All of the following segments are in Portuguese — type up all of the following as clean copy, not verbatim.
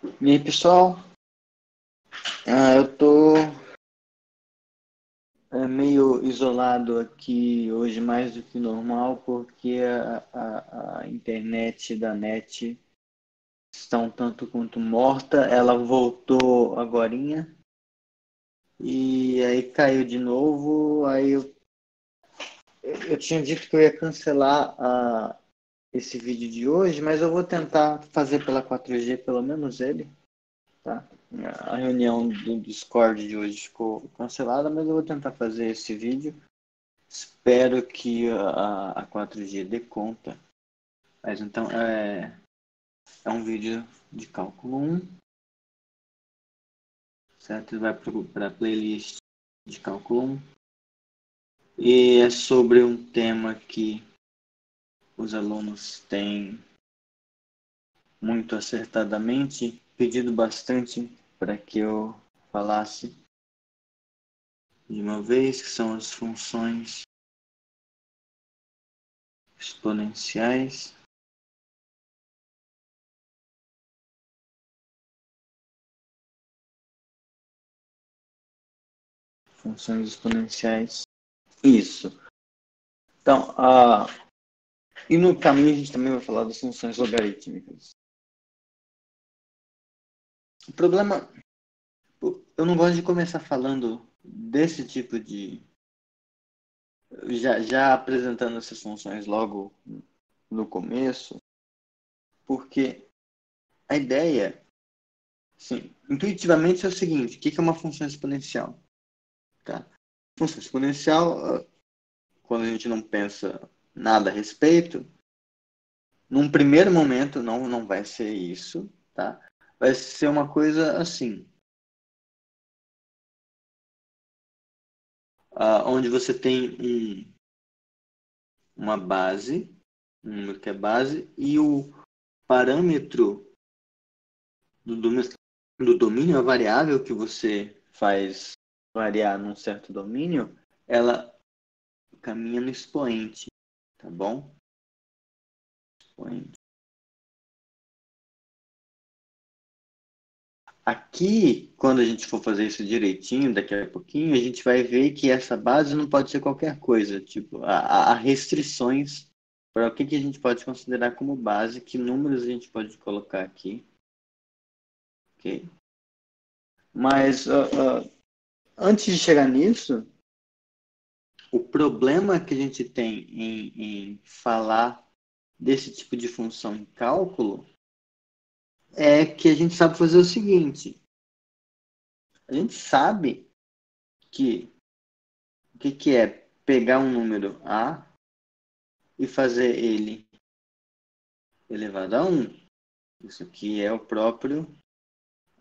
E aí, pessoal? Eu tô meio isolado aqui hoje, mais do que normal, porque a internet da NET está um tanto quanto morta. Ela voltou agorinha e aí caiu de novo. Aí eu tinha dito que eu ia cancelar esse vídeo de hoje, mas eu vou tentar fazer pela 4G, pelo menos ele. Tá? A reunião do Discord de hoje ficou cancelada, mas eu vou tentar fazer esse vídeo. Espero que a 4G dê conta. Mas então é um vídeo de cálculo 1, certo? Vai para a playlist de cálculo 1. E é sobre um tema que os alunos têm muito acertadamente pedido bastante para que eu falasse de uma vez, que são as funções exponenciais. Funções exponenciais. Isso. Então, e no caminho a gente também vai falar das funções logarítmicas. O problema, eu não gosto de começar falando desse tipo de... Já apresentando essas funções logo no começo, porque a ideia, sim, intuitivamente é o seguinte: o que é uma função exponencial? Tá? Função exponencial, quando a gente não pensa nada a respeito, num primeiro momento não vai ser isso, tá? Vai ser uma coisa assim, onde você tem uma base, um número que é base, e o parâmetro do domínio, a variável que você faz variar num certo domínio, ela caminha no expoente, tá bom? Expoente. Aqui, quando a gente for fazer isso direitinho, daqui a pouquinho, a gente vai ver que essa base não pode ser qualquer coisa. Tipo, há restrições para o que a gente pode considerar como base, que números a gente pode colocar aqui. Ok? Mas antes de chegar nisso, o problema que a gente tem em falar desse tipo de função em cálculo é que a gente sabe fazer o seguinte: a gente sabe que o que é pegar um número A e fazer ele elevado a 1. Isso aqui é o próprio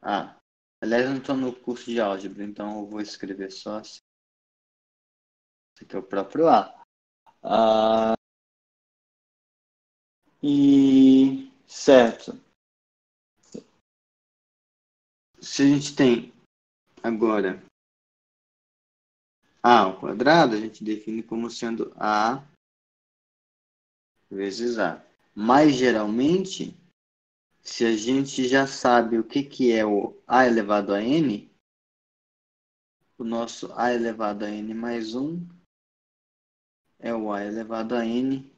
A. Aliás, eu não estou no curso de álgebra, então eu vou escrever só assim. Isso aqui é o próprio A. E certo. Se a gente tem agora A ao quadrado, a gente define como sendo A vezes A. Mas geralmente, se a gente já sabe o que é o A elevado a N, o nosso A elevado a N mais 1 é o A elevado a N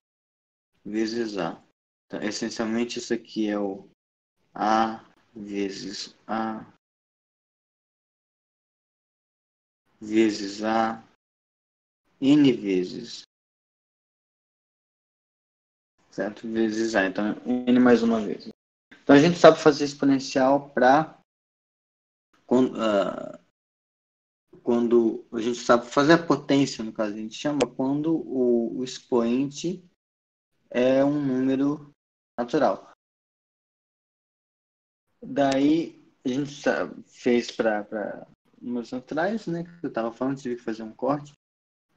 vezes A. Então, essencialmente, isso aqui é o A vezes A vezes A N vezes, certo? Vezes A. Então, N mais uma vez. Então, a gente sabe fazer exponencial para quando a gente sabe fazer a potência, no caso, a gente chama quando o expoente é um número natural. Daí, a gente fez para números naturais, né? Que eu estava falando, tive que fazer um corte.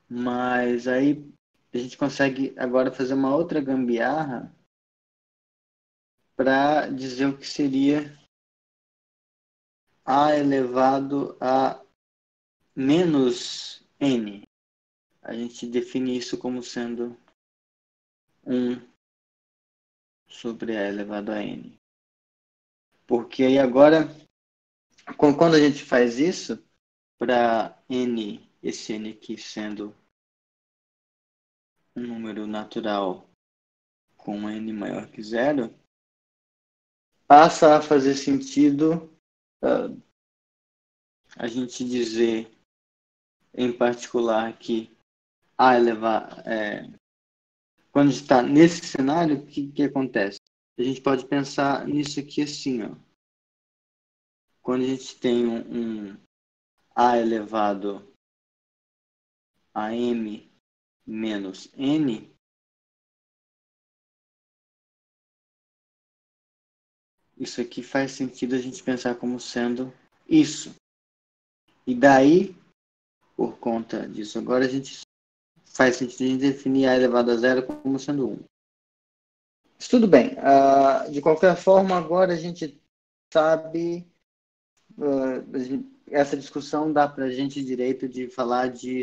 Mas aí a gente consegue agora fazer uma outra gambiarra para dizer o que seria A elevado a menos N. A gente define isso como sendo 1 sobre A elevado a N. Porque aí agora, quando a gente faz isso, para n, esse n aqui sendo um número natural com n maior que zero, passa a fazer sentido a gente dizer, em particular, que a elevar... quando está nesse cenário, o que acontece? A gente pode pensar nisso aqui assim, ó. Quando a gente tem um a elevado a m menos n, isso aqui faz sentido a gente pensar como sendo isso. E daí, por conta disso, agora a gente faz sentido a gente definir a elevado a zero como sendo 1. Mas tudo bem. De qualquer forma, agora a gente sabe... essa discussão dá para a gente direito de falar de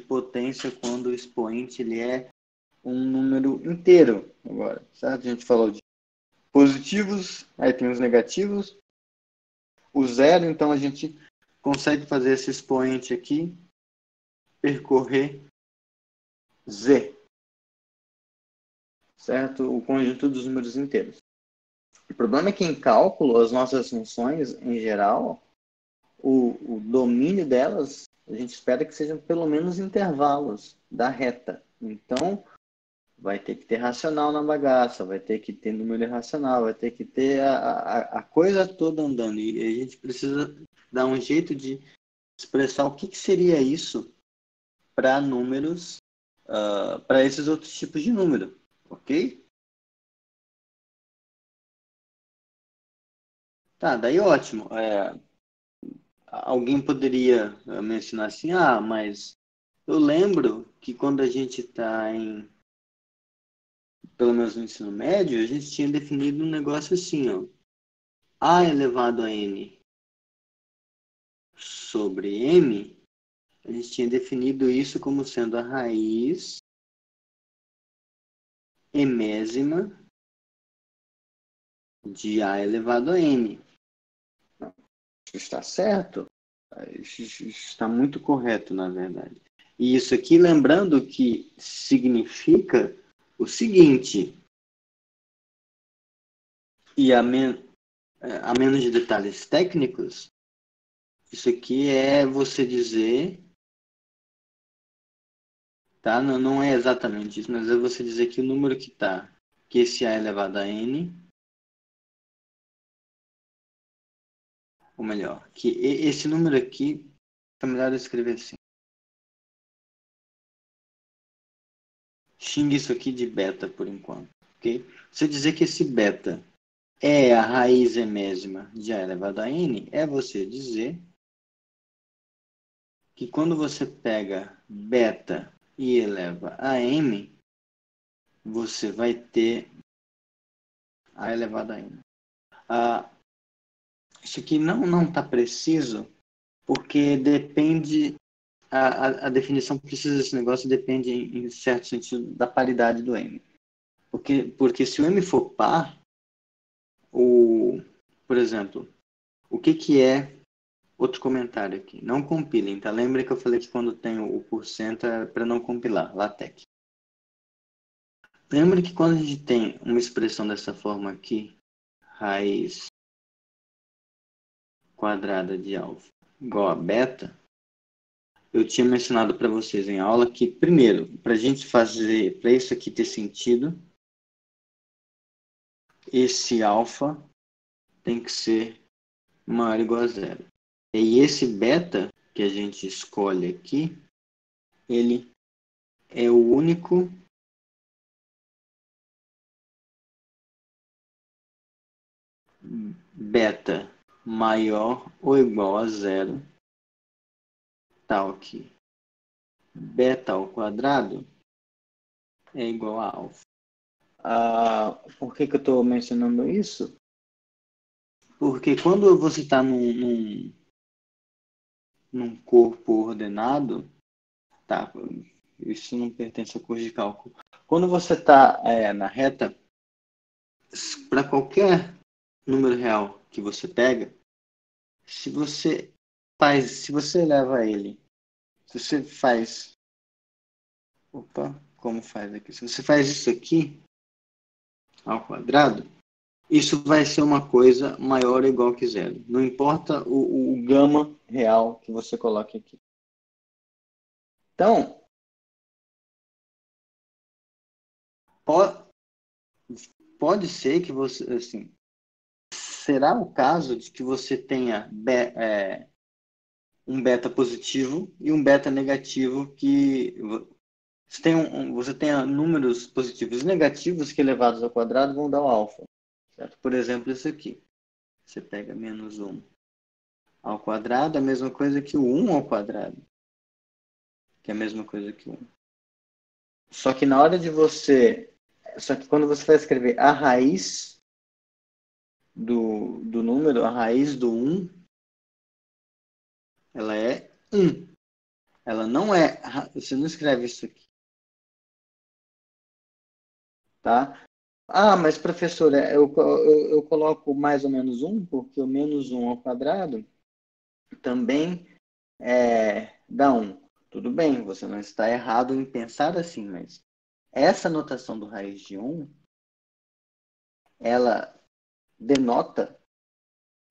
potência quando o expoente ele é um número inteiro agora, certo? A gente falou de positivos, aí tem os negativos, o zero, então a gente consegue fazer esse expoente aqui percorrer z, certo? O conjunto dos números inteiros. O problema é que em cálculo, as nossas funções, em geral, o domínio delas, a gente espera que sejam pelo menos intervalos da reta. Então, vai ter que ter racional na bagaça, vai ter que ter número irracional, vai ter que ter a coisa toda andando. E a gente precisa dar um jeito de expressar o que seria isso para números, para esses outros tipos de número, ok? Tá, daí ótimo. Alguém poderia mencionar assim, mas eu lembro que quando a gente está pelo menos no ensino médio, a gente tinha definido um negócio assim, ó. A elevado a n sobre m, a gente tinha definido isso como sendo a raiz emésima de a elevado a n. Isso está certo? Isso está muito correto, na verdade. E isso aqui, lembrando que significa o seguinte, e a menos de detalhes técnicos, isso aqui é você dizer, tá? Não é exatamente isso, mas é você dizer que o número que está, que esse a elevado a n, ou melhor, que esse número aqui, é melhor eu escrever assim. Xingue isso aqui de beta por enquanto, ok? Você dizer que esse beta é a raiz emésima de a elevado a n, é você dizer que quando você pega beta e eleva a m, você vai ter a elevado a n. Isso aqui não está preciso, porque depende, a definição precisa desse negócio depende, em certo sentido, da paridade do m. Porque se o m for par, por exemplo, o que é outro comentário aqui? Não compilem, tá? Lembra que eu falei que quando tem o porcento é para não compilar, LaTeX. Lembra que quando a gente tem uma expressão dessa forma aqui, raiz quadrada de alfa igual a beta, eu tinha mencionado para vocês em aula que, primeiro, para a gente fazer, para isso aqui ter sentido, esse alfa tem que ser maior ou igual a zero. E esse beta que a gente escolhe aqui, ele é o único beta maior ou igual a zero, tal que beta ao quadrado é igual a alfa. Por que eu estou mencionando isso? Porque quando você está num corpo ordenado, tá? Isso não pertence ao curso de cálculo. Quando você está na reta, para qualquer número real que você pega, se você eleva ele, se você faz, opa, como faz aqui? Se você faz isso aqui ao quadrado, isso vai ser uma coisa maior ou igual que zero. Não importa o gama real que você coloque aqui. Então, pode ser que você, assim, será o caso de que você tenha um beta positivo e um beta negativo que você tenha números positivos e negativos que elevados ao quadrado vão dar o alfa. Certo? Por exemplo, isso aqui. Você pega menos 1 ao quadrado, a mesma coisa que o 1 ao quadrado, que é a mesma coisa que o 1. Só que na hora de você... Só que quando você vai escrever a raiz do número, a raiz do 1, ela é 1. Ela não é... Você não escreve isso aqui. Tá? Ah, mas professor, eu coloco mais ou menos 1, porque o menos 1 ao quadrado também dá 1. Tudo bem, você não está errado em pensar assim, mas essa notação do raiz de 1, ela denota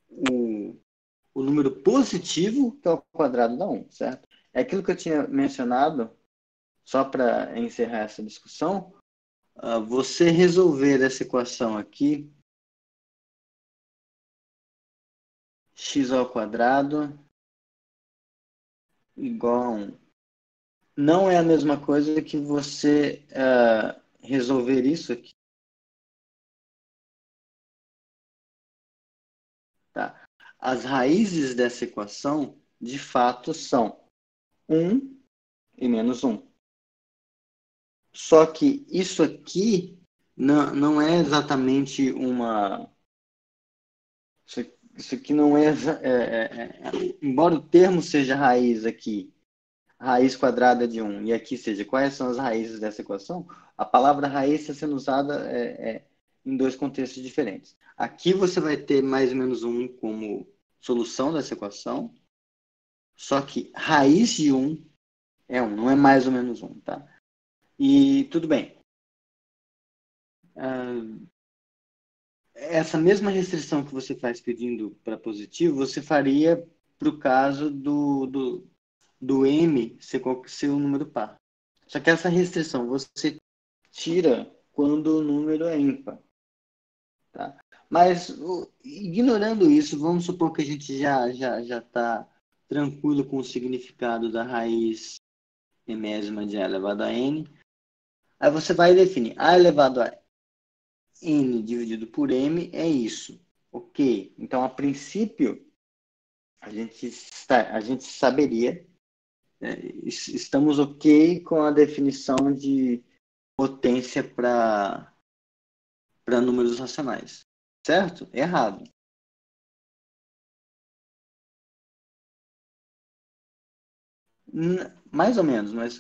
o número positivo que é o quadrado da 1, certo? É aquilo que eu tinha mencionado, só para encerrar essa discussão, você resolver essa equação aqui, x ao quadrado igual a 1. Não é a mesma coisa que você resolver isso aqui. Tá? As raízes dessa equação, de fato, são 1 e menos 1. Só que isso aqui não é exatamente uma... Isso aqui não embora o termo seja raiz aqui, raiz quadrada de 1, e aqui seja quais são as raízes dessa equação, a palavra raiz está sendo usada em dois contextos diferentes. Aqui você vai ter mais ou menos 1 como solução dessa equação, só que raiz de 1 é 1, não é mais ou menos 1, tá? E tudo bem. Essa mesma restrição que você faz pedindo para positivo, você faria para o caso do M ser um número par. Só que essa restrição você tira quando o número é ímpar. Tá? Mas, ignorando isso, vamos supor que a gente já está tranquilo com o significado da raiz enésima de A elevado a N. Aí você vai definir A elevado a N dividido por M é isso. Ok. Então, a princípio, a gente saberia, estamos ok com a definição de potência para números racionais. Certo? Errado. Mais ou menos, mas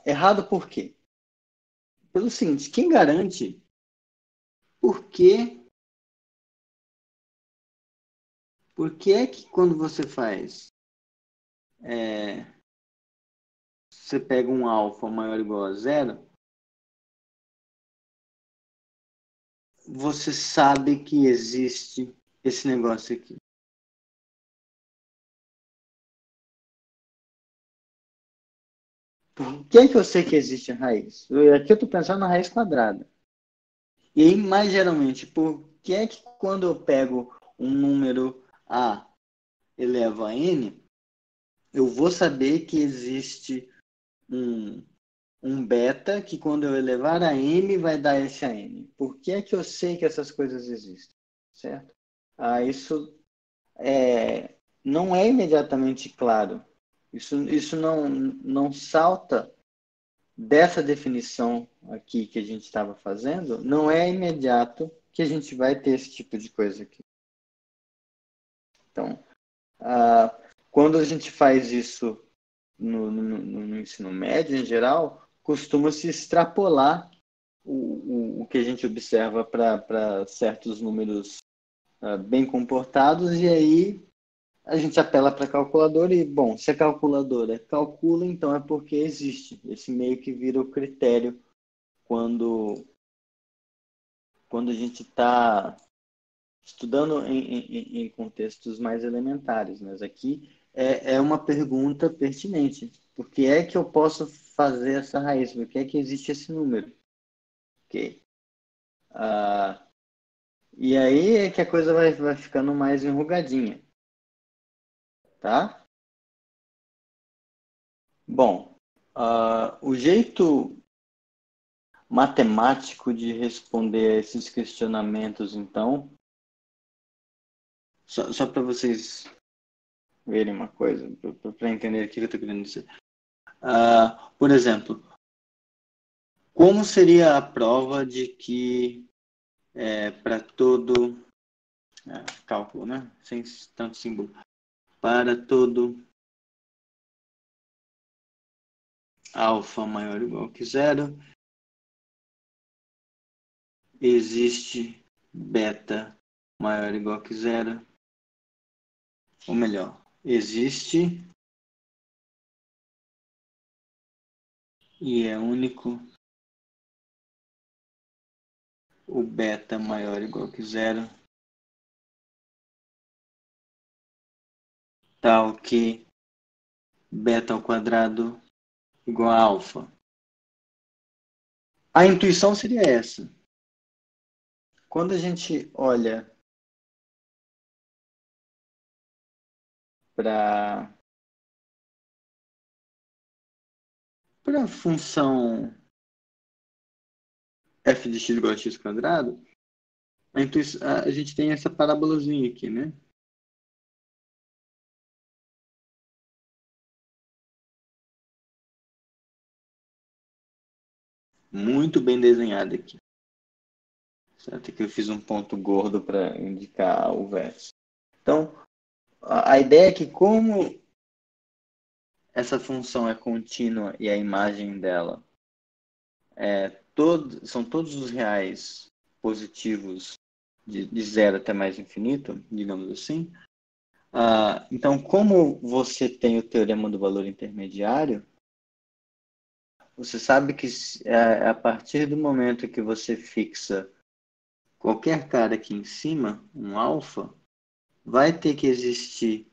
errado por quê? Pelo seguinte, quem garante por que é que quando você faz, você pega um alfa maior ou igual a zero, você sabe que existe esse negócio aqui. Por que é que eu sei que existe a raiz? Aqui eu estou pensando na raiz quadrada. E aí, mais geralmente, por que é que quando eu pego um número A eleva a N, eu vou saber que existe um beta que quando eu elevar a M vai dar esse a N. Por que é que eu sei que essas coisas existem? Certo? Isso não é imediatamente claro. Isso não salta dessa definição aqui que a gente estava fazendo, não é imediato que a gente vai ter esse tipo de coisa aqui. Então, quando a gente faz isso no ensino médio, em geral, costuma-se extrapolar o que a gente observa para certos números bem comportados, e aí a gente apela para a calculadora e, bom, se a calculadora calcula, então é porque existe. Esse meio que vira o critério quando, quando a gente está estudando em contextos mais elementares. Mas aqui é uma pergunta pertinente. Por que é que eu posso fazer essa raiz? Por que é que existe esse número? Ok. Ah, e aí é que a coisa vai ficando mais enrugadinha, tá? Bom, o jeito matemático de responder a esses questionamentos, então, só para vocês verem uma coisa, para entender o que eu estou querendo dizer. Por exemplo, como seria a prova de que para todo cálculo, né? Sem tanto símbolo, para todo alfa maior ou igual que zero, existe beta maior ou igual que zero, ou melhor, existe e é único o beta maior ou igual que zero, tal que beta ao quadrado igual a alfa. A intuição seria essa. Quando a gente olha para a função f de x igual a x quadrado, a gente tem essa parábolazinha aqui, né? Muito bem desenhada aqui. Certo? Aqui eu fiz um ponto gordo para indicar o verso. Então, a ideia é que como essa função é contínua e a imagem dela são todos os reais positivos de zero até mais infinito, digamos assim. Então, como você tem o teorema do valor intermediário, você sabe que a partir do momento que você fixa qualquer cara aqui em cima, um alfa, vai ter que existir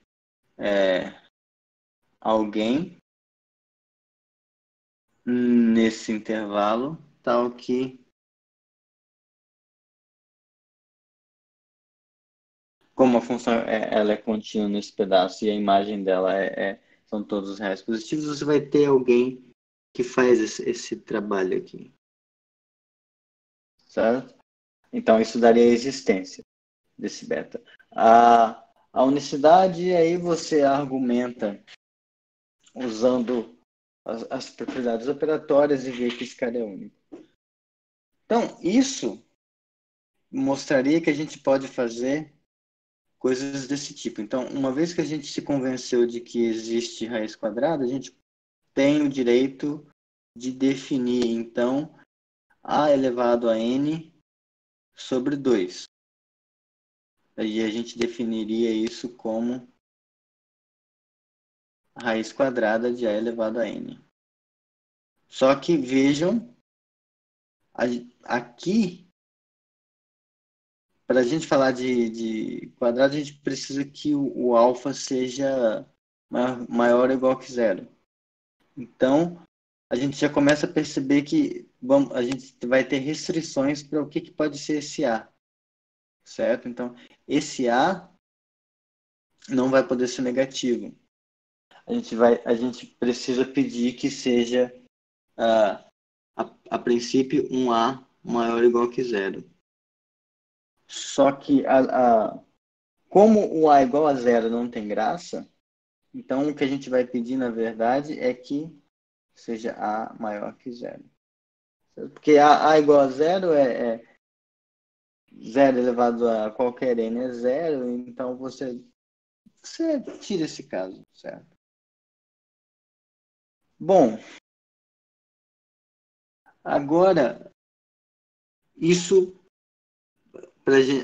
alguém nesse intervalo, tal que, como a função ela é contínua nesse pedaço e a imagem dela são todos os reais positivos, você vai ter alguém que faz esse trabalho aqui, certo? Então, isso daria a existência desse beta. A unicidade, aí você argumenta usando as propriedades operatórias e vê que esse cara é único. Então, isso mostraria que a gente pode fazer coisas desse tipo. Então, uma vez que a gente se convenceu de que existe raiz quadrada, a gente tem o direito de definir, então, a elevado a n sobre 2. Aí a gente definiria isso como raiz quadrada de a elevado a n. Só que vejam, aqui, para a gente falar de quadrado, a gente precisa que o alfa seja maior ou igual que zero. Então, a gente já começa a perceber que a gente vai ter restrições para o que pode ser esse A, certo? Então, esse A não vai poder ser negativo. A gente precisa pedir que seja, a princípio, um A maior ou igual que zero. Só que, como o A igual a zero não tem graça, então o que a gente vai pedir, na verdade, é que seja A maior que zero. Porque A igual a zero é zero elevado a qualquer n é zero, então você tira esse caso, certo? Bom, agora, isso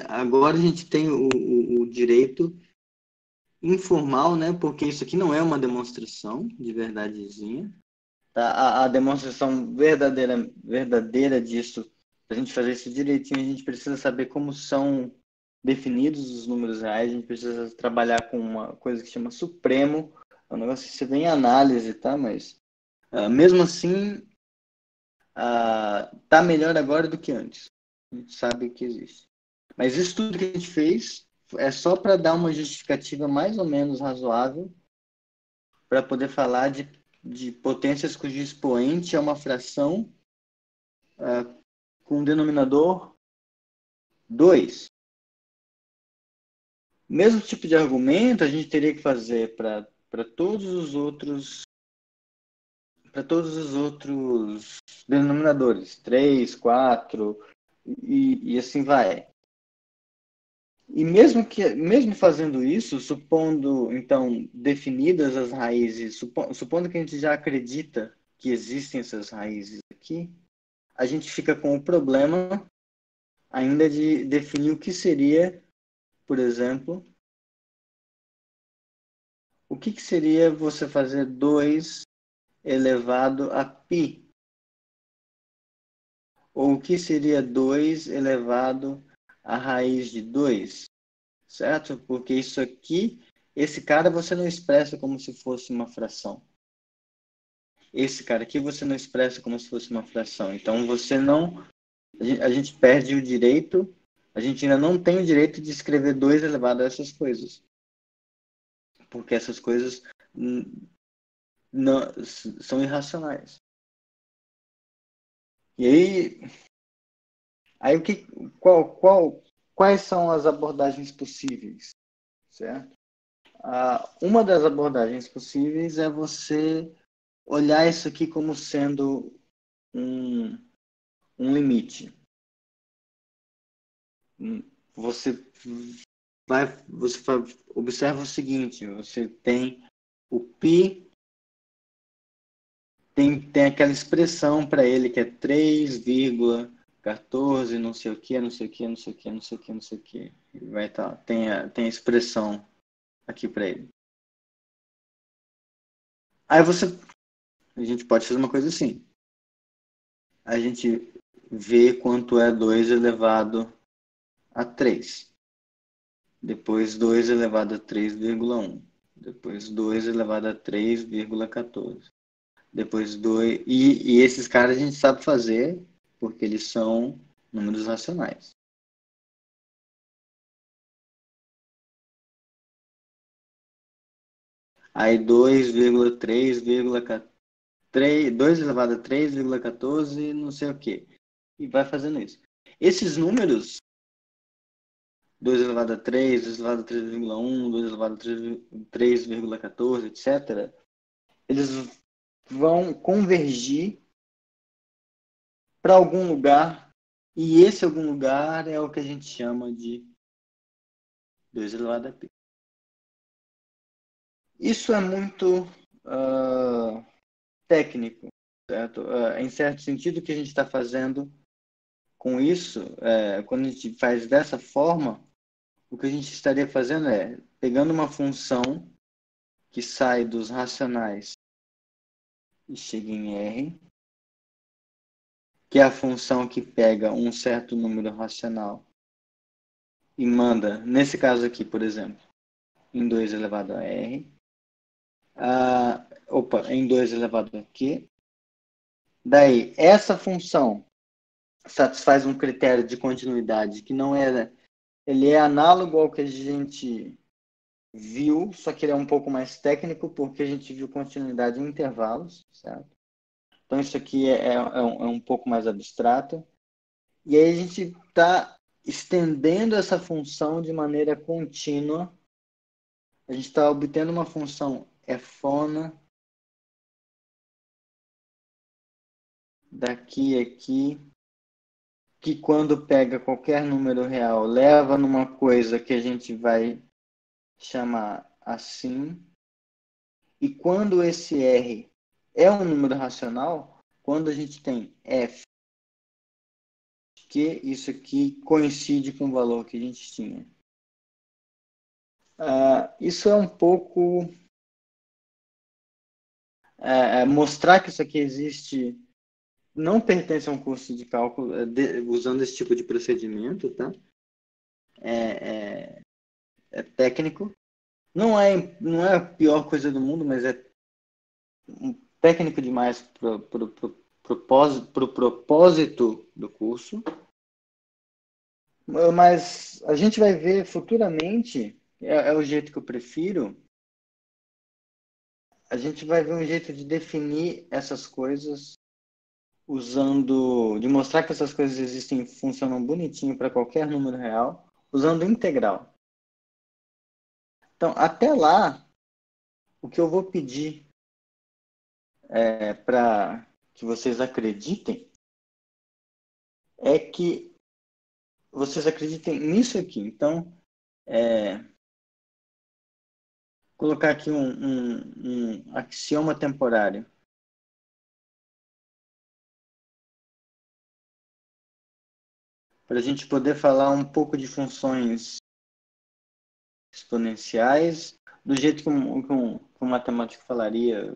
agora a gente tem o direito informal, né? Porque isso aqui não é uma demonstração de verdadezinha. Tá? A demonstração verdadeira disso, para a gente fazer isso direitinho, a gente precisa saber como são definidos os números reais, a gente precisa trabalhar com uma coisa que chama supremo, é um negócio que você vê em análise, tá? Mas mesmo assim, tá melhor agora do que antes. A gente sabe que existe. Mas isso tudo que a gente fez é só para dar uma justificativa mais ou menos razoável para poder falar de potências cujo expoente é uma fração com um denominador 2. Mesmo tipo de argumento a gente teria que fazer para todos os outros denominadores, 3, 4 e assim vai. E mesmo fazendo isso, supondo então definidas as raízes, supondo que a gente já acredita que existem essas raízes aqui, a gente fica com o problema ainda de definir o que seria, por exemplo, o que seria você fazer 2 elevado a π? Ou o que seria 2 elevado à raiz de 2? Certo? Porque isso aqui, esse cara você não expressa como se fosse uma fração. Esse cara aqui você não expressa como se fosse uma fração. Então você não... A gente perde o direito, a gente ainda não tem o direito de escrever 2 elevado a essas coisas. Porque essas coisas não, são irracionais. E aí quais são as abordagens possíveis, certo? Uma das abordagens possíveis é você olhar isso aqui como sendo um limite. Você observa o seguinte, você tem o π, tem aquela expressão para ele que é 3,14, não sei o que, não sei o que, não sei o que, não sei o que, não sei o que. Vai estar, tem a expressão aqui para ele. Aí a gente pode fazer uma coisa assim. A gente vê quanto é 2 elevado a 3. Depois 2 elevado a 3,1. Depois 2 elevado a 3,14. Depois 2... E esses caras a gente sabe fazer porque eles são números racionais. Aí 2 elevado a 3,14, não sei o quê. E vai fazendo isso. Esses números, 2 elevado a 3, 2 elevado a 3,1, 2 elevado a 3,14, etc., eles vão convergir para algum lugar, e esse algum lugar é o que a gente chama de 2 elevado a π. Isso é muito técnico, certo? Em certo sentido, o que a gente está fazendo com isso, quando a gente faz dessa forma, o que a gente estaria fazendo é pegando uma função que sai dos racionais e chega em R, que é a função que pega um certo número racional e manda, nesse caso aqui, por exemplo, em 2 elevado a R, em 2 elevado a Q. Daí, essa função satisfaz um critério de continuidade que não era... Ele é análogo ao que a gente viu, só que ele é um pouco mais técnico, porque a gente viu continuidade em intervalos, certo? Então, isso aqui é um pouco mais abstrato. E aí a gente está estendendo essa função de maneira contínua. A gente está obtendo uma função fona daqui a aqui, que quando pega qualquer número real, leva numa coisa que a gente vai chamar assim. E quando esse R é um número racional, quando a gente tem f que isso aqui coincide com o valor que a gente tinha. Isso é um pouco mostrar que isso aqui existe, não pertence a um curso de cálculo usando esse tipo de procedimento, tá? É técnico. Não é a pior coisa do mundo, mas é técnico demais para o propósito do curso. Mas a gente vai ver futuramente, é o jeito que eu prefiro, a gente vai ver um jeito de definir essas coisas de mostrar que essas coisas existem e funcionam bonitinho para qualquer número real, usando integral. Então, até lá, o que eu vou pedir para que vocês acreditem é que vocês acreditem nisso aqui. Então, colocar aqui um axioma temporário. Para a gente poder falar um pouco de funções exponenciais, do jeito que um matemático falaria,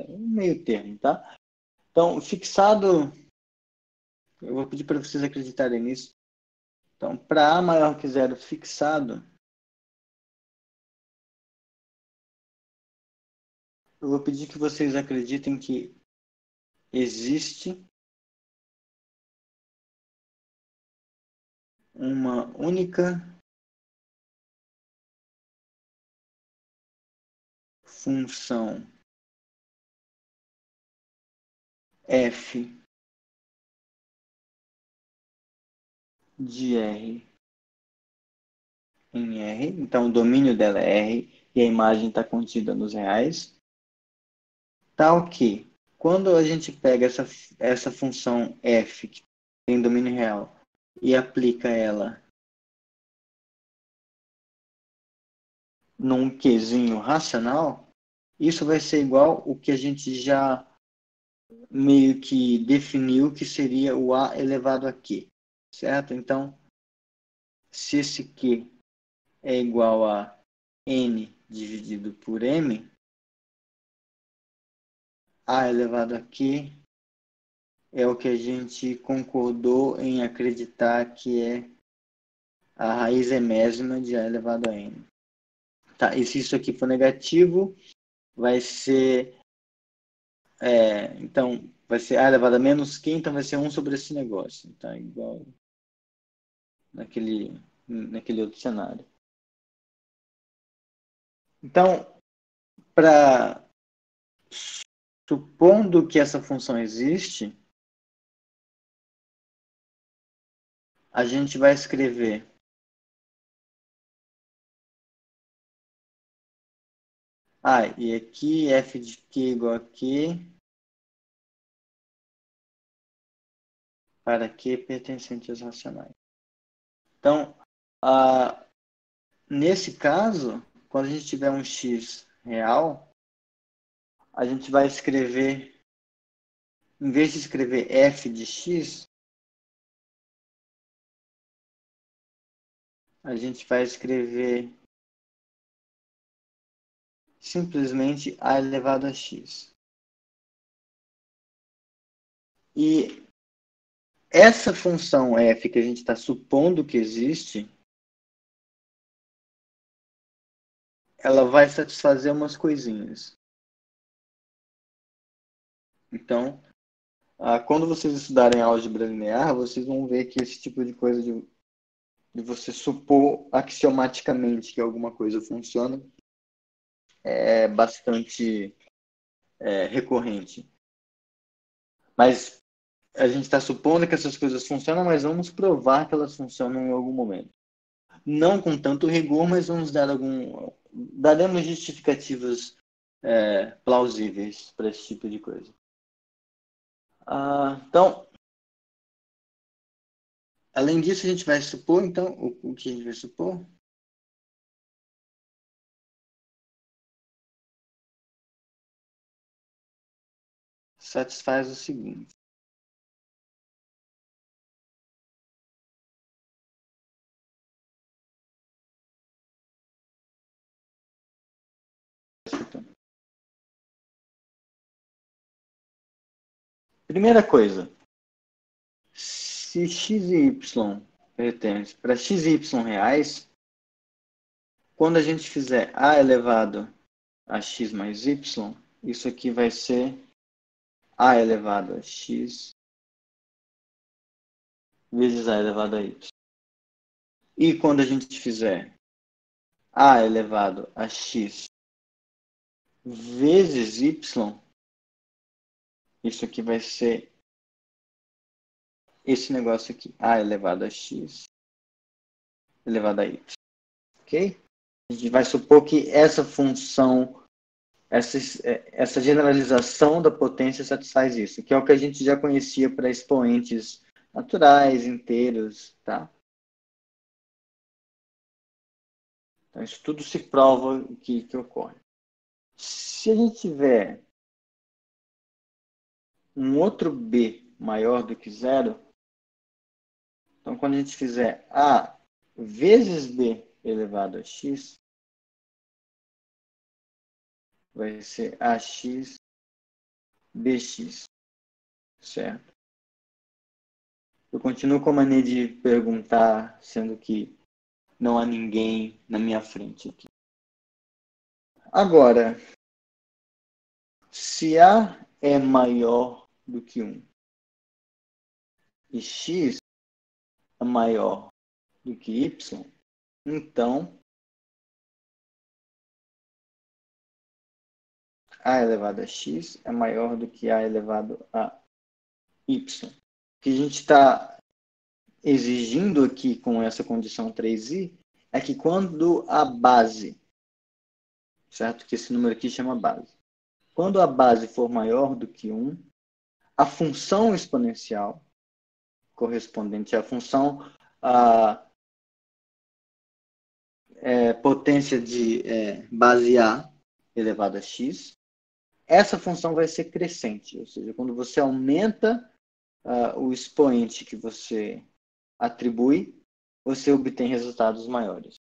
um meio termo, tá? Então, fixado, eu vou pedir para vocês acreditarem nisso. Então, para A maior que zero fixado, eu vou pedir que vocês acreditem que existe uma única função f de R em R. Então, o domínio dela é R e a imagem está contida nos reais. Tal que, quando a gente pega essa função f, que tem domínio real, e aplica ela num quezinho racional, isso vai ser igual o que a gente já meio que definiu que seria o a elevado a q, certo? Então, se esse q é igual a n dividido por m, a elevado a q é o que a gente concordou em acreditar que é a raiz emésima de a elevado a n. Tá, e se isso aqui for negativo, vai ser. Então, vai ser a elevado a menos q, então vai ser 1 sobre esse negócio. Tá igual naquele outro cenário. Então, supondo que essa função existe, a gente vai escrever e aqui f de q igual a q para q pertencente aos racionais. Então, nesse caso, quando a gente tiver um x real, a gente vai escrever, em vez de escrever f de x, a gente vai escrever simplesmente a elevado a x. E essa função f que a gente está supondo que existe, ela vai satisfazer umas coisinhas. Então, quando vocês estudarem álgebra linear, vocês vão ver que esse tipo de coisa de você supor axiomaticamente que alguma coisa funciona é bastante recorrente. Mas a gente está supondo que essas coisas funcionam, mas vamos provar que elas funcionam em algum momento. Não com tanto rigor, mas vamos daremos justificativas plausíveis para esse tipo de coisa. Então, além disso, a gente vai supor, então, o que a gente vai supor? Satisfaz o seguinte. escutando. Primeira coisa, se x e y pertencem para x e y reais, quando a gente fizer a elevado a x mais y, isso aqui vai ser a elevado a x vezes a elevado a y. E quando a gente fizer a elevado a x vezes y, isso aqui vai ser esse negócio aqui, a elevado a x elevado a y. Ok? A gente vai supor que essa função, essa generalização da potência satisfaz isso, que é o que a gente já conhecia para expoentes naturais, inteiros, tá? Então, isso tudo se prova que ocorre. Se a gente tiver um outro b maior do que zero, então quando a gente fizer a vezes b elevado a x, vai ser ax bx, certo? Eu continuo com a mania de perguntar, sendo que não há ninguém na minha frente aqui. Agora, se A é maior do que 1 e x é maior do que y, então A elevado a x é maior do que A elevado a y. O que a gente está exigindo aqui com essa condição 3i é que quando a base, certo? Que esse número aqui chama base. Quando a base for maior do que 1, a função exponencial correspondente à função potência de base A elevado a x, essa função vai ser crescente, ou seja, quando você aumenta o expoente que você atribui, você obtém resultados maiores.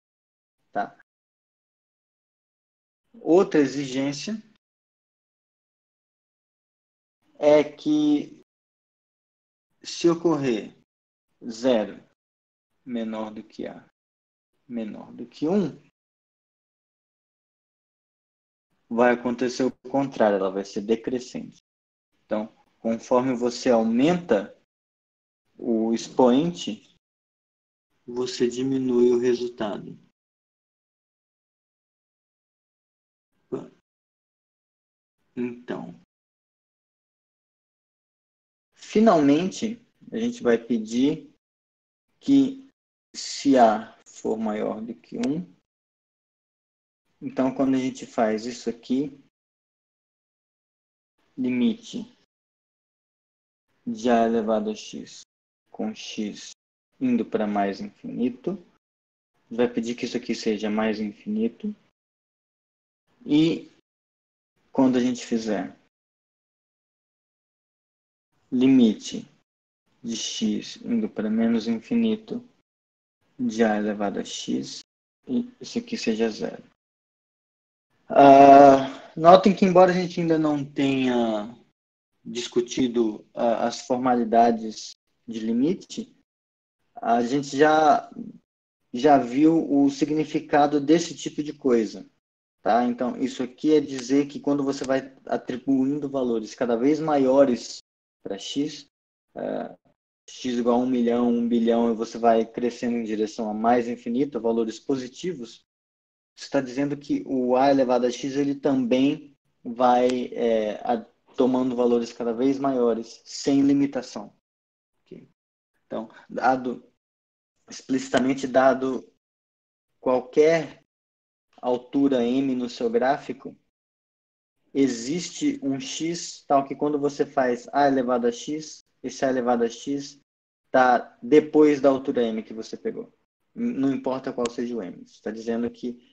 Tá? Outra exigência é que se ocorrer 0 menor do que A menor do que 1, vai acontecer o contrário, ela vai ser decrescente. Então, conforme você aumenta o expoente, você diminui o resultado. Então, finalmente, a gente vai pedir que se A for maior do que 1, então quando a gente faz isso aqui, limite de A elevado a x com x indo para mais infinito, vai pedir que isso aqui seja mais infinito, e quando a gente fizer limite de x indo para menos infinito de A elevado a x, e isso aqui seja zero. Notem que, embora a gente ainda não tenha discutido as formalidades de limite, a gente já viu o significado desse tipo de coisa. Tá? Então, isso aqui é dizer que quando você vai atribuindo valores cada vez maiores para x, x igual a 1 milhão, 1 bilhão, e você vai crescendo em direção a mais infinito, a valores positivos, você está dizendo que o A elevado a x ele também vai tomando valores cada vez maiores, sem limitação. Okay? Então, explicitamente dado qualquer altura m no seu gráfico, existe um x tal que quando você faz A elevado a x, esse A elevado a x está depois da altura m que você pegou. Não importa qual seja o m. Você está dizendo que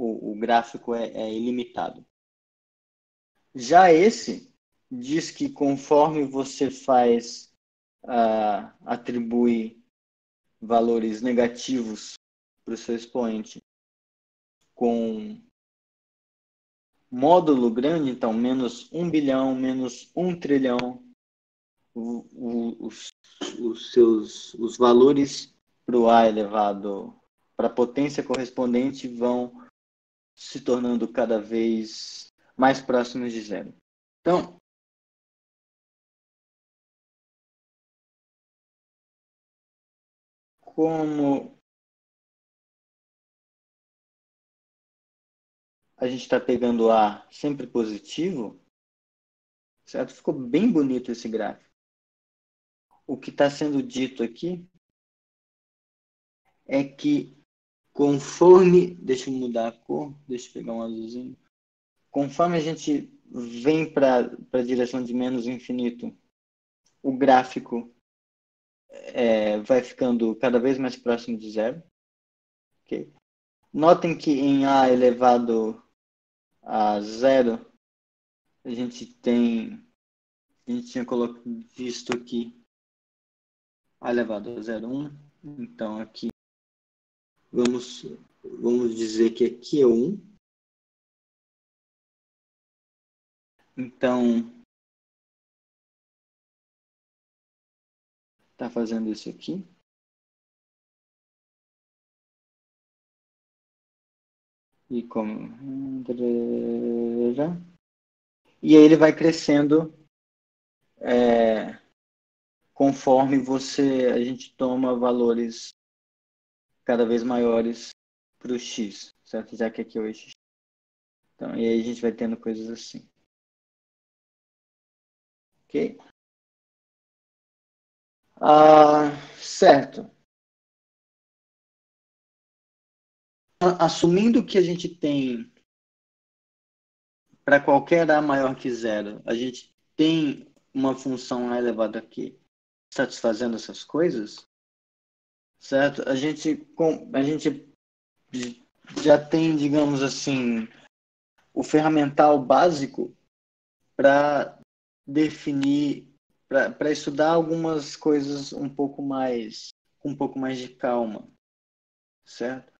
o gráfico é ilimitado. Já esse diz que conforme você atribui valores negativos para o seu expoente com módulo grande, então, menos 1 bilhão, menos 1 trilhão, os valores para o A elevado, para a potência correspondente, vão se tornando cada vez mais próximos de zero. Então, como a gente está pegando A sempre positivo, certo? Ficou bem bonito esse gráfico. O que está sendo dito aqui é que conforme... Deixa eu mudar a cor, deixa eu pegar um azulzinho. Conforme a gente vem para a direção de menos infinito, o gráfico vai ficando cada vez mais próximo de zero. Okay? Notem que em A elevado a zero, a gente tinha visto aqui A elevado a 0,1. Então, aqui, vamos dizer que aqui é 1. Então, está fazendo isso aqui. E como... E aí ele vai crescendo conforme a gente toma valores cada vez maiores para o x, certo? Já que aqui é o x. Então, e aí a gente vai tendo coisas assim. Ok? Certo. Assumindo que a gente tem, para qualquer A maior que zero, a gente tem uma função A elevado aqui satisfazendo essas coisas, certo? A gente já tem, digamos assim, o ferramental básico para definir, para estudar algumas coisas com um pouco mais de calma, certo?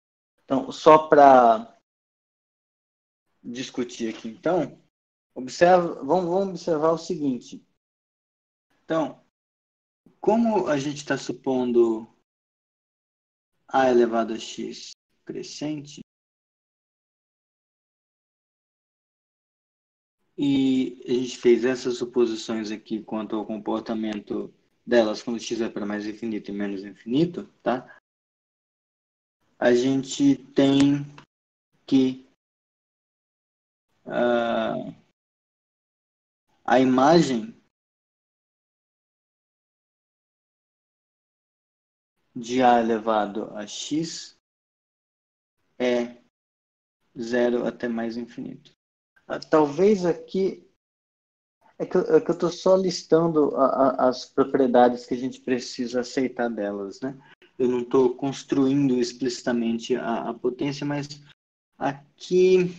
Então, só para discutir aqui, então, vamos observar o seguinte. Então, como a gente está supondo A elevado a x crescente, e a gente fez essas suposições aqui quanto ao comportamento delas quando x vai para mais infinito e menos infinito, tá? A gente tem que a imagem de A elevado a x é zero até mais infinito. Talvez aqui é que eu estou só listando as propriedades que a gente precisa aceitar delas, né? Eu não estou construindo explicitamente a potência, mas aqui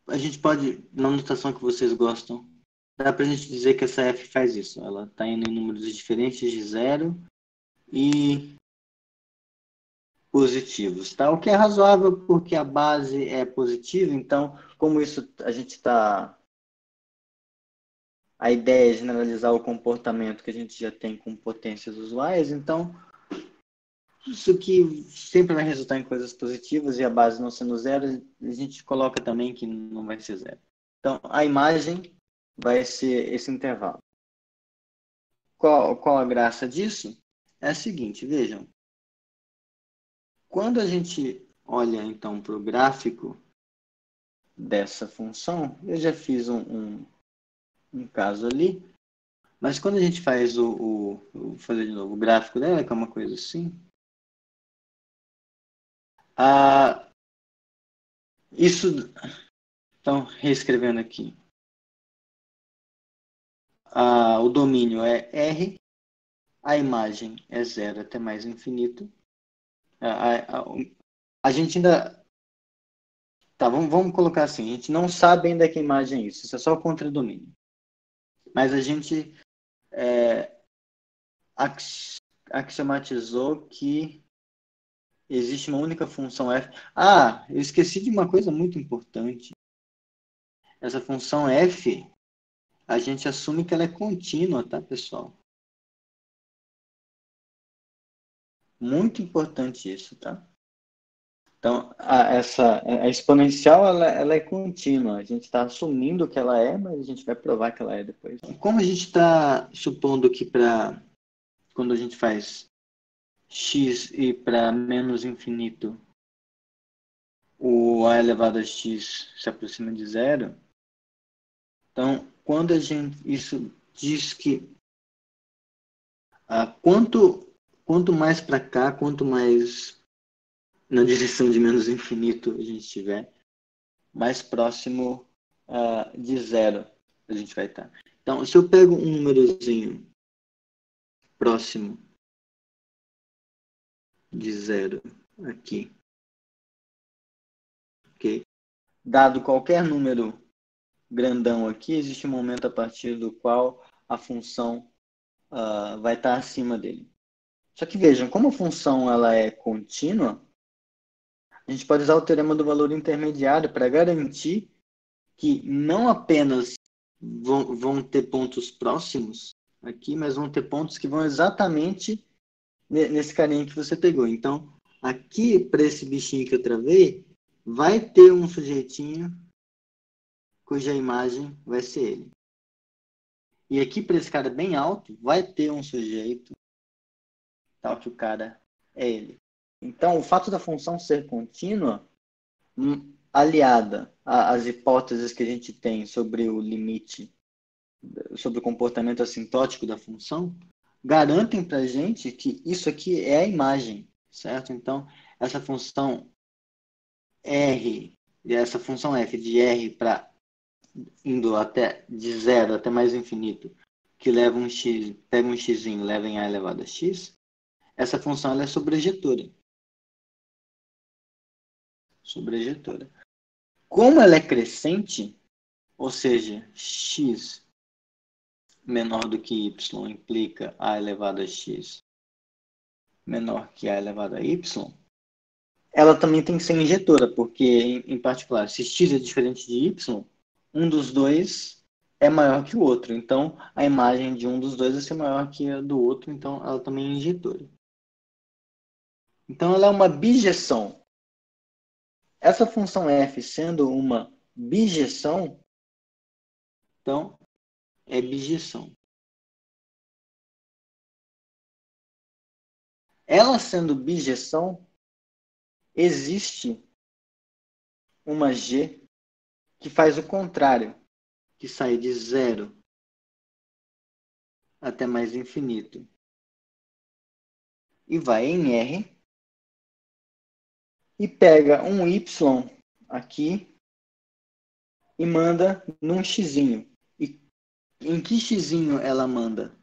a gente pode, na notação que vocês gostam, dá para a gente dizer que essa f faz isso. Ela está indo em números diferentes de zero e positivos, tá? O que é razoável porque a base é positiva, então, como isso a gente está... A ideia é generalizar o comportamento que a gente já tem com potências usuais, então isso que sempre vai resultar em coisas positivas e a base não sendo zero, a gente coloca também que não vai ser zero. Então, a imagem vai ser esse intervalo. Qual a graça disso? É a seguinte, vejam. Quando a gente olha, então, para o gráfico dessa função, eu já fiz um caso ali, mas quando a gente faz vou fazer de novo, o gráfico dela, que é uma coisa assim, isso, então, reescrevendo aqui, o domínio é R, a imagem é zero até mais infinito, a gente ainda... Tá, vamos colocar assim, a gente não sabe ainda que imagem é isso é só o contradomínio. Mas a gente axiomatizou que Existe uma única função f. Ah, eu esqueci de uma coisa muito importante. Essa função f, a gente assume que ela é contínua, tá, pessoal? Muito importante isso, tá? Então, a exponencial, ela é contínua. A gente está assumindo que ela é, mas a gente vai provar que ela é depois. Como a gente está supondo que quando a gente faz x e para menos infinito, o a elevado a x se aproxima de zero. Então, quando isso diz que quanto mais para cá, quanto mais na direção de menos infinito a gente estiver, mais próximo de zero a gente vai estar. Então, se eu pego um númerozinho próximo de zero aqui, ok? Dado qualquer número grandão aqui, existe um momento a partir do qual a função vai estar acima dele. Só que vejam, como a função ela é contínua, a gente pode usar o teorema do valor intermediário para garantir que não apenas vão ter pontos próximos aqui, mas vão ter pontos que vão exatamente nesse carinha que você pegou. Então, aqui, para esse bichinho que eu travei, vai ter um sujeitinho cuja imagem vai ser ele. E aqui, para esse cara bem alto, vai ter um sujeito tal que o cara é ele. Então, o fato da função ser contínua, aliada às hipóteses que a gente tem sobre o limite, sobre o comportamento assintótico da função, garantem para a gente que isso aqui é a imagem, certo? Então, essa função R, essa função f de R para indo até de zero até mais infinito, que leva um x, pega um x, leva em a elevado a x, essa função ela é sobrejetora. Sobrejetora. Como ela é crescente, ou seja, x menor do que y implica a elevado a x menor que a elevado a y, ela também tem que ser injetora, porque, em particular, se x é diferente de y, um dos dois é maior que o outro. Então, a imagem de um dos dois vai ser maior que a do outro, então ela também é injetora. Então, ela é uma bijeção. Essa função f sendo uma bijeção, então, é bijeção. Ela sendo bijeção, existe uma g que faz o contrário, que sai de zero até mais infinito e vai em R e pega um y aqui e manda num xzinho. E em que xzinho ela manda?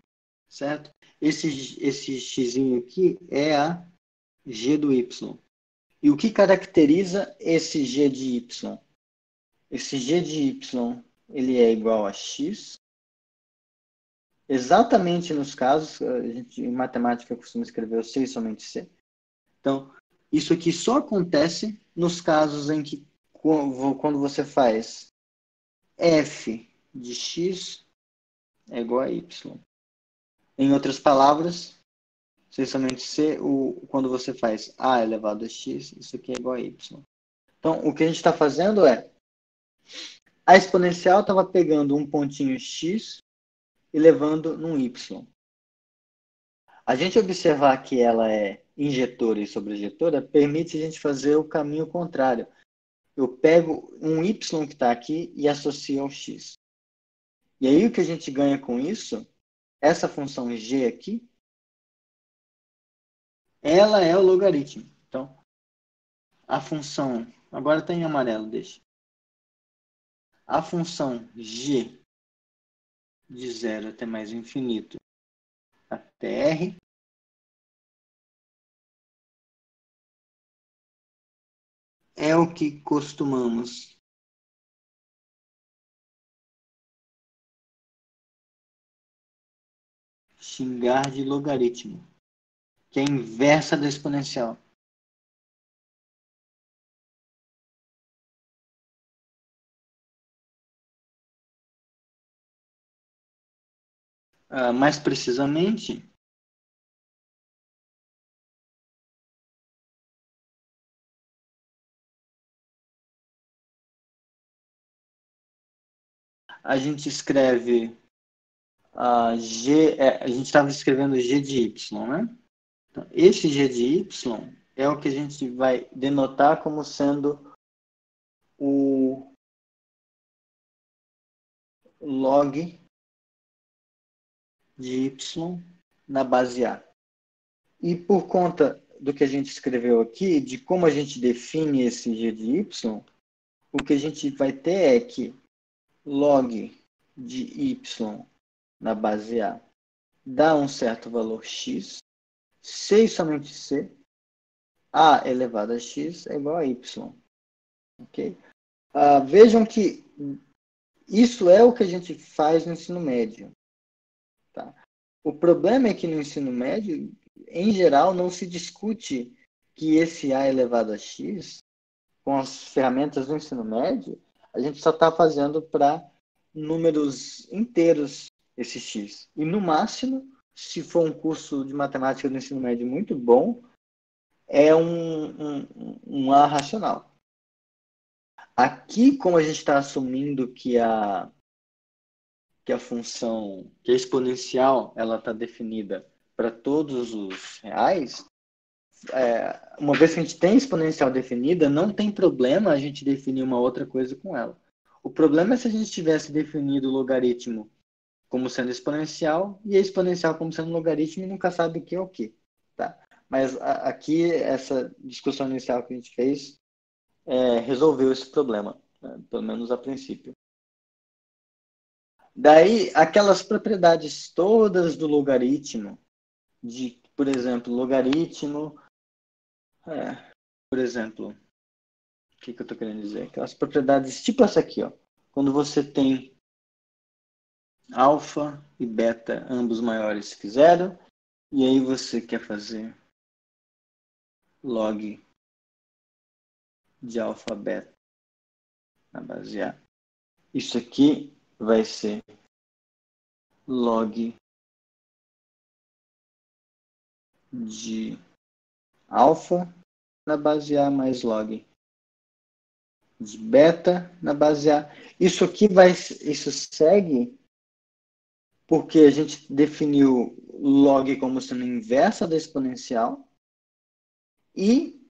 Certo? Esse xzinho aqui é a g do y. E o que caracteriza esse g de y? Esse g de y ele é igual a x. Exatamente nos casos, a gente em matemática costuma escrever o C e somente C. Então, isso aqui só acontece nos casos em que quando você faz f de x é igual a y. Em outras palavras, C somente C, quando você faz a elevado a x, isso aqui é igual a y. Então, o que a gente está fazendo é, a exponencial estava pegando um pontinho x e levando num y. A gente observar que ela é injetora e sobrejetora permite a gente fazer o caminho contrário. Eu pego um y que está aqui e associo ao x. E aí o que a gente ganha com isso, essa função g aqui, ela é o logaritmo. Então, a função, agora está em amarelo, deixa. A função g de zero até mais infinito até r é o que costumamos xingar de logaritmo, que é a inversa da exponencial. Mais precisamente, a gente escreve a gente estava escrevendo g de y, né? Então, esse g de y é o que a gente vai denotar como sendo o log de y na base A. E por conta do que a gente escreveu aqui, de como a gente define esse g de y, o que a gente vai ter é que log de y na base A dá um certo valor x, c e somente c, a elevado a x é igual a y. Okay? Vejam que isso é o que a gente faz no ensino médio. Tá? O problema é que no ensino médio, em geral, não se discute que esse a elevado a x, com as ferramentas do ensino médio, a gente só está fazendo para números inteiros esse x. E no máximo, se for um curso de matemática do ensino médio muito bom, é um A racional. Aqui, como a gente está assumindo que a função, que a exponencial, ela está definida para todos os reais, uma vez que a gente tem exponencial definida, não tem problema a gente definir uma outra coisa com ela. O problema é se a gente tivesse definido o logaritmo como sendo exponencial e a exponencial como sendo logaritmo e nunca sabe o que é o que. Tá? Mas aqui, essa discussão inicial que a gente fez resolveu esse problema, né? Pelo menos a princípio. Daí, aquelas propriedades todas do logaritmo, de, por exemplo, logaritmo, por exemplo, o que eu estou querendo dizer? Aquelas propriedades tipo essa aqui, ó. Quando você tem alfa e beta, ambos maiores que zero, e aí você quer fazer log de alfa beta na base A. Isso aqui vai ser log de alfa na base A mais log de beta na base A. Isso aqui isso segue porque a gente definiu log como sendo inversa da exponencial e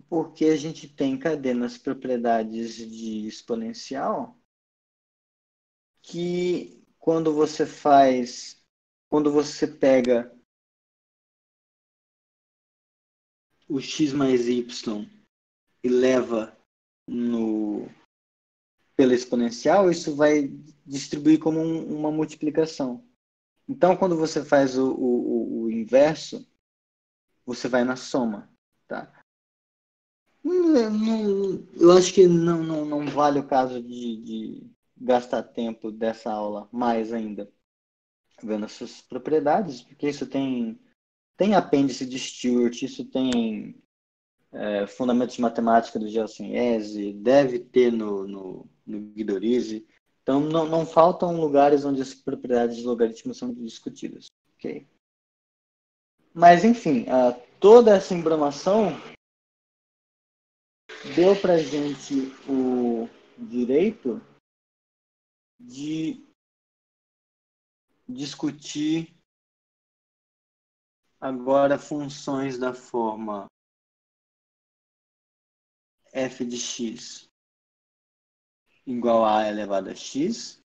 porque a gente tem cadê nas propriedades de exponencial que quando você pega o x mais y e leva pela exponencial, isso vai distribuir como uma multiplicação. Então, quando você faz o inverso, você vai na soma. Tá? Eu acho que não vale o caso de gastar tempo dessa aula mais ainda vendo essas propriedades, porque isso tem apêndice de Stewart, isso tem fundamentos de matemática do Gelsen-Ezzi, deve ter no Guido Risi. Então, não faltam lugares onde as propriedades de logaritmos são discutidas. Okay? Mas, enfim, toda essa embramação deu para a gente o direito de discutir agora funções da forma f de x igual a elevado a x,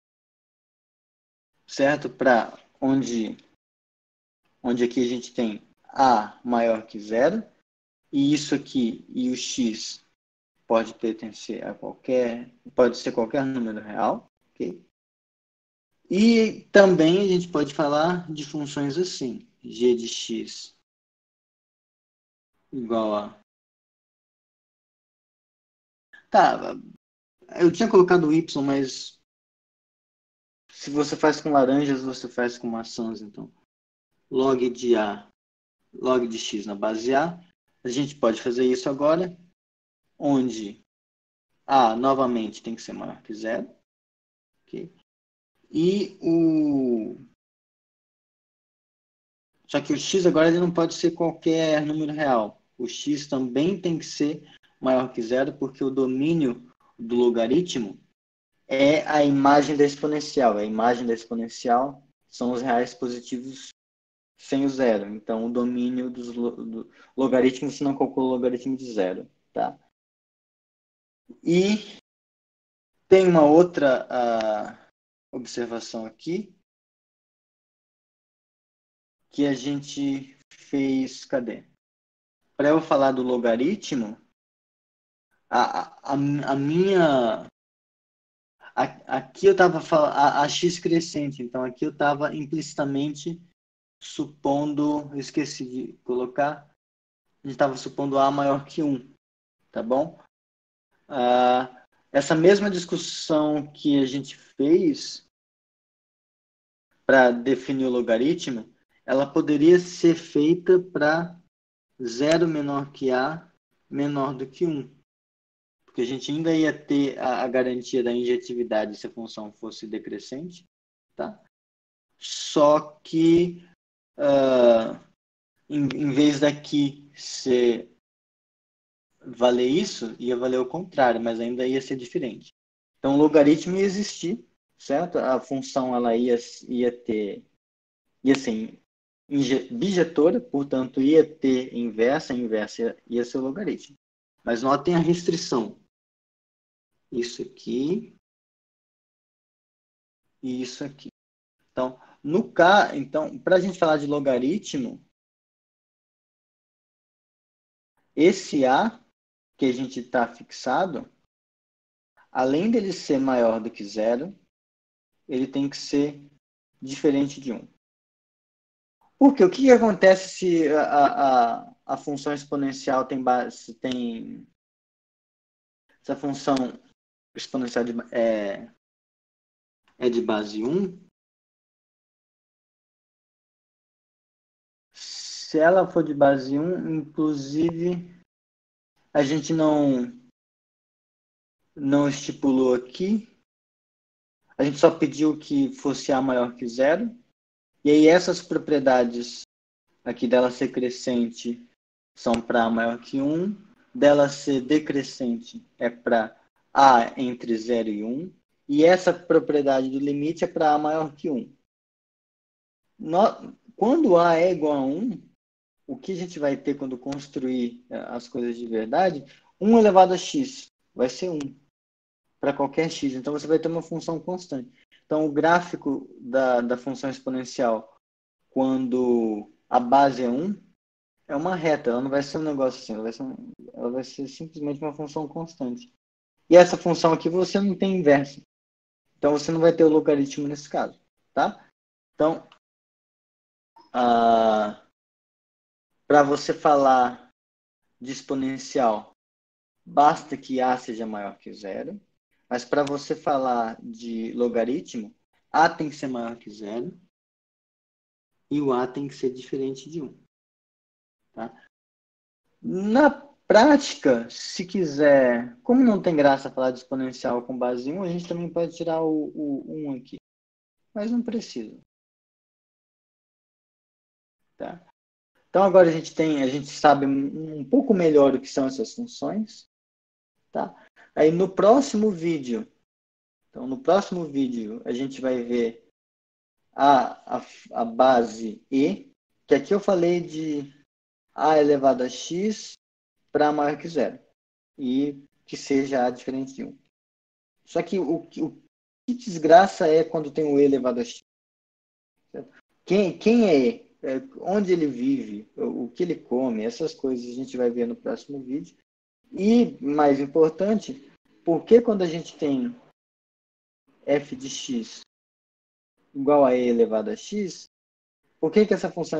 certo? Para onde aqui a gente tem a maior que zero, e isso aqui, e o x pode pertencer pode ser qualquer número real, ok? E também a gente pode falar de funções assim, g de x igual a... Tá, eu tinha colocado y, mas se você faz com laranjas, você faz com maçãs, então. Log de A, log de x na base A. A gente pode fazer isso agora, onde A, novamente, tem que ser maior que zero. Okay? E Só que o x agora ele não pode ser qualquer número real. O x também tem que ser maior que zero, porque o domínio do logaritmo é a imagem da exponencial. A imagem da exponencial são os reais positivos sem o zero. Então, o domínio do logaritmo, você não calcula o logaritmo de zero. Tá? E tem uma outra observação aqui, que a gente fez, cadê? Para eu falar do logaritmo, a minha... Aqui eu estava falando a x crescente, então aqui eu estava implicitamente supondo, eu esqueci de colocar, a gente estava supondo a maior que 1, tá bom? Essa mesma discussão que a gente fez para definir o logaritmo, ela poderia ser feita para 0 menor que a, menor do que 1. Porque a gente ainda ia ter a garantia da injetividade se a função fosse decrescente, tá? Só que em vez daqui ser valer isso, ia valer o contrário, mas ainda ia ser diferente. Então o logaritmo ia existir, certo? A função ela ia ser bijetora, portanto ia ter inversa, a inversa ia ser o logaritmo. Mas notem a restrição. Isso aqui e isso aqui. Então, para a gente falar de logaritmo, esse a que a gente está fixado, além dele ser maior do que zero, ele tem que ser diferente de 1. Porque o que acontece se a função exponencial tem se a função exponencial é de base 1? Se ela for de base 1, inclusive, a gente não estipulou aqui, a gente só pediu que fosse A maior que zero, e aí essas propriedades aqui dela ser crescente são para A maior que 1, dela ser decrescente é para A entre 0 e 1, e essa propriedade do limite é para A maior que 1. Quando A é igual a 1, o que a gente vai ter quando construir as coisas de verdade? 1 elevado a x vai ser 1 para qualquer x. Então, você vai ter uma função constante. Então, o gráfico da função exponencial, quando a base é 1, é uma reta. Ela não vai ser um negócio assim. Ela vai ser simplesmente uma função constante. E essa função aqui você não tem inverso. Então, você não vai ter o logaritmo nesse caso. Tá? Então, para você falar de exponencial, basta que A seja maior que zero. Mas para você falar de logaritmo, A tem que ser maior que zero e o A tem que ser diferente de 1. Tá? Na prática, se quiser, como não tem graça falar de exponencial com base em 1, a gente também pode tirar o 1 aqui. Mas não precisa. Tá? Então agora a gente sabe um pouco melhor o que são essas funções. Tá? Aí no próximo vídeo, a gente vai ver a base E, que aqui eu falei de A elevado a x para maior que zero. E que seja A diferente de 1. Só que o que desgraça é quando tem o E elevado a x. Certo? Quem é E? Onde ele vive? O que ele come? Essas coisas a gente vai ver no próximo vídeo. E, mais importante, por que quando a gente tem f de x igual a E elevado a x, por que essa função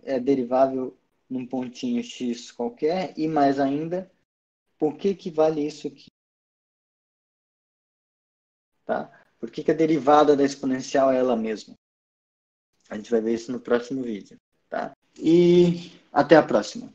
é derivável num pontinho x qualquer? E mais ainda, por que vale isso aqui? Tá? Por que a derivada da exponencial é ela mesma? A gente vai ver isso no próximo vídeo. Tá? E até a próxima.